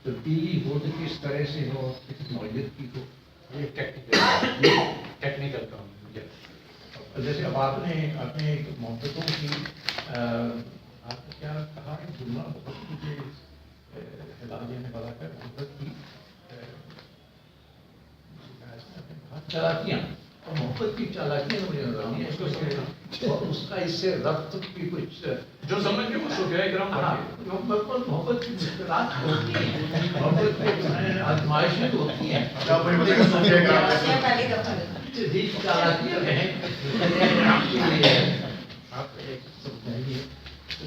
تبدیلی ہو تو کس طرح سے ہو، کس نوعیت کی ہو، یہ ٹیکنیکل کام ہے. جیسے اب آپ نے اپنے محبتوں کی آپ نے کیا کہا ہے، جملہ بہت مجھے ہلالیہ نے بتا کر محبت کی چالاکیاں اور محبت کی چالاکیاں مجھے نظر آئی ہیں، اور اس کا اس سے ربط کی کچھ جو سمجھ کے اس کو کیا کرام محبت کی مشکلات ہوتی ہیں، محبت کی آزمائشیں ہوتی ہیں، چالاکیاں ہیں. آپ ایک سمجھائیے.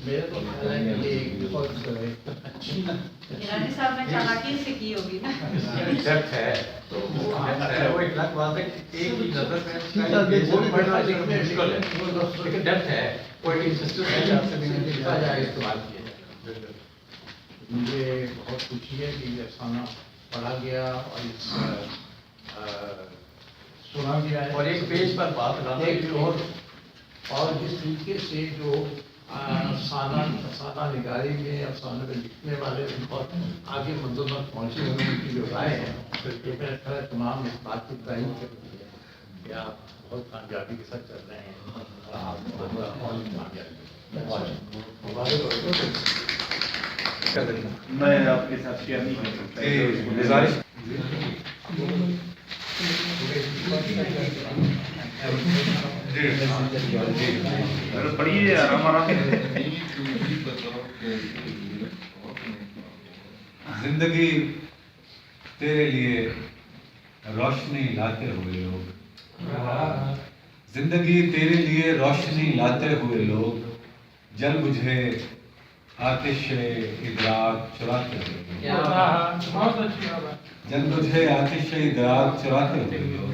میرا تو خیال ہے کہ یہ ایک بہت اچھی ایرانی صاحب نے چالاکی سے کی ہوگی نا. ڈیپتھ ہے تو وہ ایک الگ بات ہے کہ ایک ہی نظر میں پڑھنا مشکل ہے، لیکن ڈیپتھ ہے. وہ ایک انسسٹنس ہے استعمال کیا جائے. مجھے بہت خوشی ہے کہ یہ افسانہ پڑھا گیا اور سنا گیا ہے، اور ایک پیج پر بات لانا اور جس طریقے سے جو افسانہ نگاری میں افسانہ میں لکھنے والے اور آگے منزل تک پہنچے ہوئے ان کی جو رائے ہے، یہ میرا خیال ہے تمام اس بات کی تعریف کرتی ہے کہ آپ بہت کامیابی کے ساتھ چل رہے ہیں اور آپ بہت کامیابی. میں آپ کے ساتھ شیئر نہیں کر سکتا. پڑھیے آرام آرام. زندگی تیرے لیے روشنی لاتے ہوئے لوگ، زندگی تیرے لیے روشنی لاتے ہوئے لوگ، جل بجھے آتش ادراک چراتے ہوئے لوگ، جل بجھے آتش ادراک چراتے ہوئے لوگ.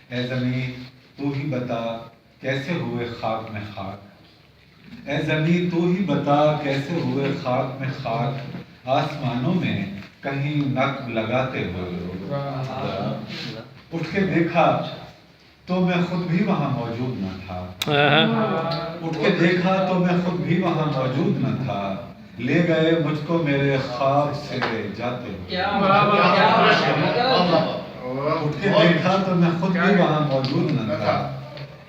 اے زمین تو ہی بتا کیسے ہوئے خاک میں خاک، اے زمین تو ہی بتا کیسے ہوئے خاک میں خاک، آسمانوں میں کہیں نقب لگاتے ہوئے لوگ. اٹھ کے دیکھا تو میں خود بھی وہاں موجود نہ تھا، اٹھ کے دیکھا تو میں خود بھی وہاں موجود نہ تھا، لے گئے مجھ کو میرے خواب سے جاتے ہوئے. اٹھ کے دیکھا تو میں خود بھی وہاں موجود نہ تھا،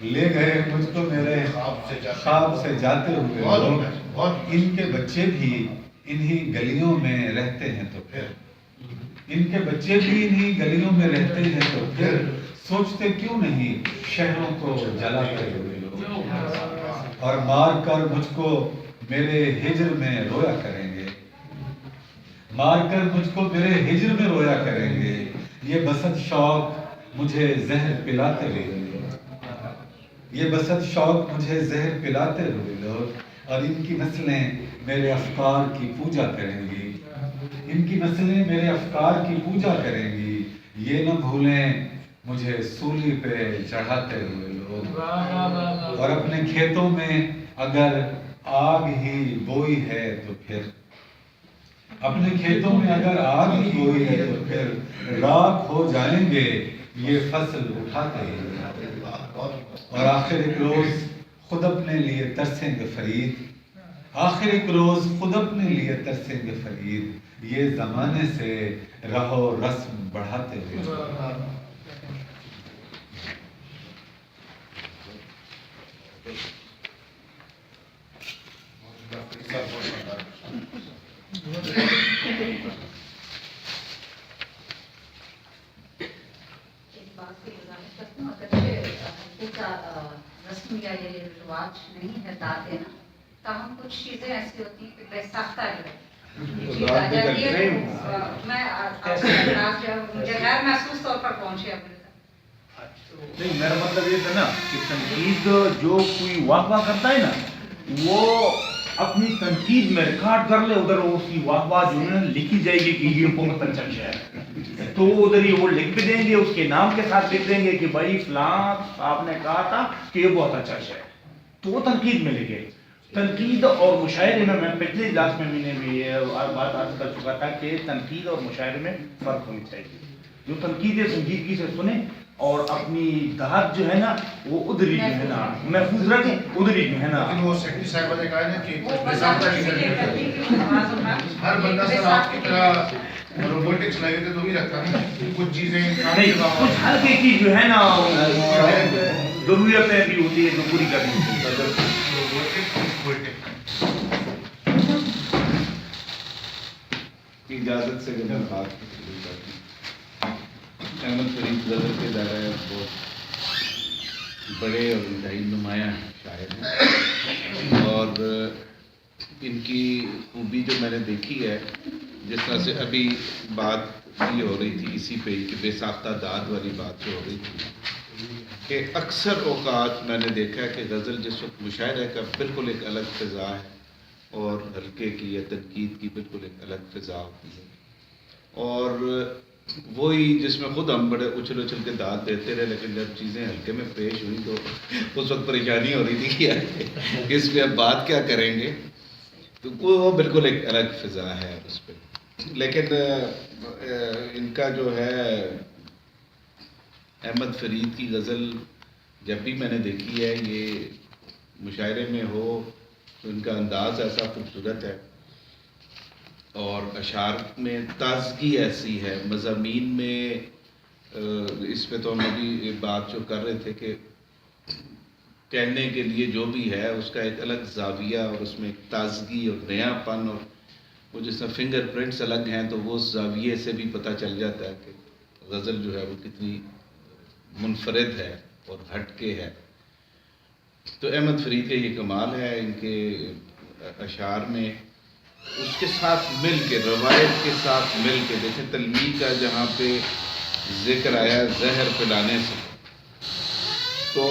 لے گئے مجھ کو میرے خواب سے جاتے ہوئے لوگ. ان کے بچے بھی انہی گلیوں میں رہتے ہیں تو پھر، ان کے بچے بھی انہی گلیوں میں رہتے ہیں تو پھر، سوچتے کیوں نہیں شہروں کو جلاتے ہوئے لوگ، اور مار کر مجھ کو میرے ہجر میں رویا کریں گے، مار کر مجھ کو میرے ہجر میں رویا کریں گے. یہ بسط شوق مجھے زہر پلاتے ہوئے لوگ، یہ بسط شوق مجھے زہر پلاتے ہوئے لوگ، اور ان کی نسلیں میرے افکار کی پوجا کریں گی، ان کی نسلیں میرے افکار کی پوجا کریں گی. یہ نہ بھولیں مجھے سولی پہ چڑھاتے ہوئے لوگ، اور اپنے کھیتوں میں اگر آگ ہی بوئی ہے تو پھر، اپنے کھیتوں میں اگر آگ ہی بوئی ہے تو پھر، راکھ ہو جائیں گے یہ فصل اٹھاتے ہوئے. اور آخر ایک روز خود اپنے لیے ترسیں گے فرید، آخر ایک روز خود اپنے لیے ترسیں گے فرید، یہ زمانے سے رہو رسم بڑھاتے ہوئے. رسم یا یہ رواج نہیں ہے داد دینا، تاہم کچھ چیزیں ایسی ہوتی ہیں کہ بے ساختہ جو ہے مجھے غیر محسوس طور پر پہنچے اپنے تک. نہیں، میرا مطلب یہ تھا نا کہ تنقید جو کوئی واہ واہ کرتا ہے نا، وہ اپنی تنقید میں ریکارڈ کر لے، ادھر اس کی واہ واہ جو ہے لکھی جائے گی کہ یہ بہت اچھا شعر ہے، تو ادھر ہی وہ لکھ بھی دیں گے، اس کے نام کے ساتھ لکھ دیں گے کہ بھائی فلاں آپ نے کہا تھا کہ یہ بہت اچھا شعر ہے، تو وہ تنقید میں لکھے. تنقید اور مشاعرے میں پچھلے اجلاس میں میں نے بھی یہ بات عرض کر چکا تھا کہ تنقید اور مشاعرے میں فرق ہونی چاہیے. جو تنقید سنجیدگی سے سنیں اور اپنی دھات جو ہے نا وہ ادھر ہی جو ہے نا محفوظ رکھیں، ادھر ہی جو ہے نا. لیکن وہ سیکٹری صاحبہ نے کہا ہے نا کہ باضابطہ ہر بندہ سر آپ کی طرح روبوٹکس لگے تھے تو بھی رکھتا نا کچھ چیزیں نہیں، کچھ ہلکے کی جو ہے نا ضرورتیں بھی ہوتی ہے جو پوری کرنی ہوتی ہے. اجازت سے میں بات شروع کرتی ہوں. احمد فرید غزل کے دائرے بہت بڑے اور انتہائی نمایاں شاعر ہیں، اور ان کی خوبی جو میں نے دیکھی ہے، جس طرح سے ابھی بات یہ ہو رہی تھی اسی پہ کہ بے ساختہ داد والی بات جو ہو رہی تھی، کہ اکثر اوقات میں نے دیکھا ہے کہ غزل جس وقت مشاعرے کا بالکل ایک الگ فضا ہے اور حلقے کی یا تنقید کی بالکل ایک الگ فضا ہوتی ہے، اور وہی جس میں خود ہم بڑے اچھل اچھل کے داد دیتے رہے، لیکن جب چیزیں حلقے میں پیش ہوئی تو اس وقت پریشانی ہو رہی تھی کہ یار اس پہ اب بات کیا کریں گے، تو وہ بالکل ایک الگ فضا ہے اس پہ. لیکن ان کا جو ہے احمد فرید کی غزل جب بھی میں نے دیکھی ہے، یہ مشاعرے میں ہو تو ان کا انداز ایسا خوبصورت ہے، اور اشعار میں تازگی ایسی ہے، مضامین میں اس پہ تو ہم ابھی بات جو کر رہے تھے کہ کہنے کے لیے جو بھی ہے اس کا ایک الگ زاویہ اور اس میں ایک تازگی اور نیا پن، اور وہ جس طرح فنگر پرنٹس الگ ہیں تو وہ اس زاویے سے بھی پتہ چل جاتا ہے کہ غزل جو ہے وہ کتنی منفرد ہے اور ہٹ کے ہے. تو احمد فرید کا یہ کمال ہے ان کے اشعار میں، اس کے ساتھ مل کے، روایت کے ساتھ مل کے. دیکھیں تلمیح کا جہاں پہ ذکر آیا زہر پلانے سے، تو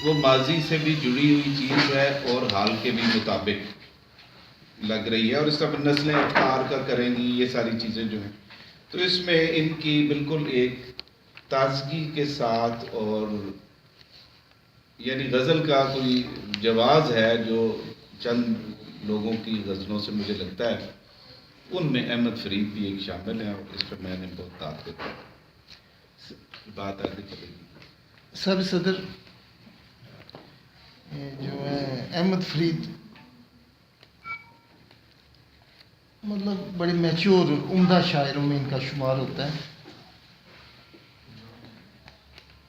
وہ ماضی سے بھی جڑی ہوئی چیز ہے اور حال کے بھی مطابق لگ رہی ہے، اور اس کا نسلیں اختار کر کریں گی یہ ساری چیزیں جو ہیں. تو اس میں ان کی بالکل ایک تازگی کے ساتھ، اور یعنی غزل کا کوئی جواز ہے جو چند لوگوں کی غزلوں سے مجھے لگتا ہے، ان میں احمد فرید بھی ایک شامل ہے، اور اس پر میں نے بہت داد دیتا ہوں. بات آگے چلے گی. سر صدر جو ہے احمد فرید مطلب بڑے میچور عمدہ شاعروں میں ان کا شمار ہوتا ہے.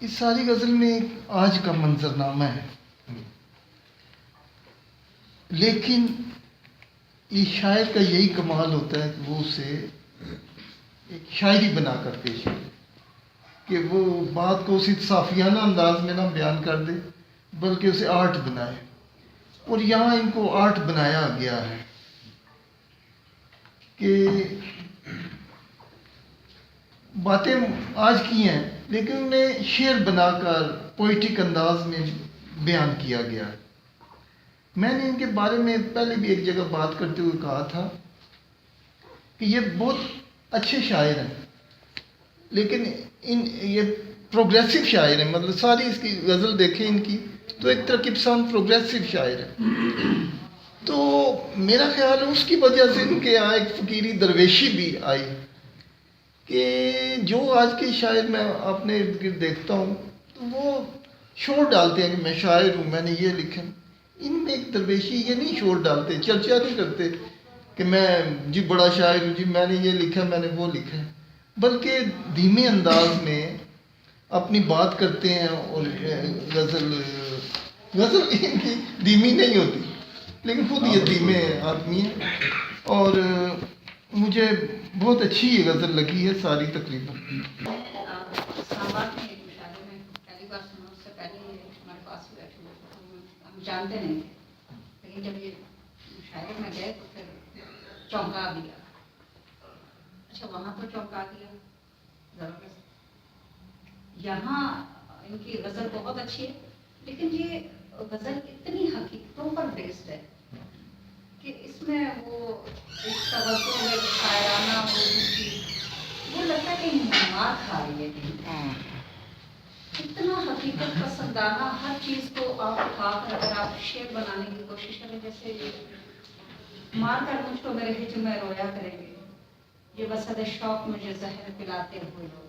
اس ساری غزل میں ایک آج کا منظرنامہ ہے، لیکن یہ شاعر کا یہی کمال ہوتا ہے کہ وہ اسے ایک شاعری بنا کر پیش کرے، کہ وہ بات کو اسی صافیانہ انداز میں نہ بیان کر دے بلکہ اسے آرٹ بنائے. اور یہاں ان کو آرٹ بنایا گیا ہے کہ باتیں آج کی ہیں لیکن انہیں شعر بنا کر پوئٹک انداز میں بیان کیا گیا. میں نے ان کے بارے میں پہلے بھی ایک جگہ بات کرتے ہوئے کہا تھا کہ یہ بہت اچھے شاعر ہیں، لیکن یہ پروگریسو شاعر ہیں. مطلب ساری اس کی غزل دیکھیں ان کی تو ایک طرح کی پسند پروگریسو شاعر ہے. تو میرا خیال ہے اس کی وجہ سے ان کے یہاں ایک فقیری درویشی بھی آئی کہ جو آج کے شاعر میں اپنے ارد گرد دیکھتا ہوں تو وہ شور ڈالتے ہیں کہ میں شاعر ہوں، میں نے یہ لکھا. ان میں ایک درویشی یہ نہیں شور ڈالتے، چرچا نہیں کرتے کہ میں جی بڑا شاعر ہوں، جی میں نے یہ لکھا، میں نے وہ لکھا ہے، بلکہ دھیمے انداز میں اپنی بات کرتے ہیں. اور غزل ان کی دھیمی نہیں ہوتی لیکن خود یہ دھیمے آدمی ہیں، اور مجھے بہت اچھی یہ غزل لگی ہے ساری تقریباً. اسلام آباد میں ایک مشاعرے میں پہلی بار سنا، اس سے پہلے ہمارے پاس بیٹھے ہم جانتے نہیں تھے، لیکن جب یہ مشاعرے میں گئے تو پھر چونکا دیا. اچھا وہاں تو چونکا دیا زبردست. یہاں ان کی غزل بہت اچھی ہے، لیکن یہ غزل اتنی حقیقتوں پر بیسڈ ہے کہ اس میں وہ ایک توجہ ہے شاعرانہ وہ لگتا ہے کہ مار کھا رہی ہے کہیں. اتنا حقیقت پسندانہ ہر چیز کو آپ اٹھا کر اگر آپ شعر بنانے کی کوشش کریں، جیسے مار کر مجھ کو میرے ہجر میں رویا کریں گے، یہ وسعت شوق مجھے زہر پلاتے ہوئے لوگ.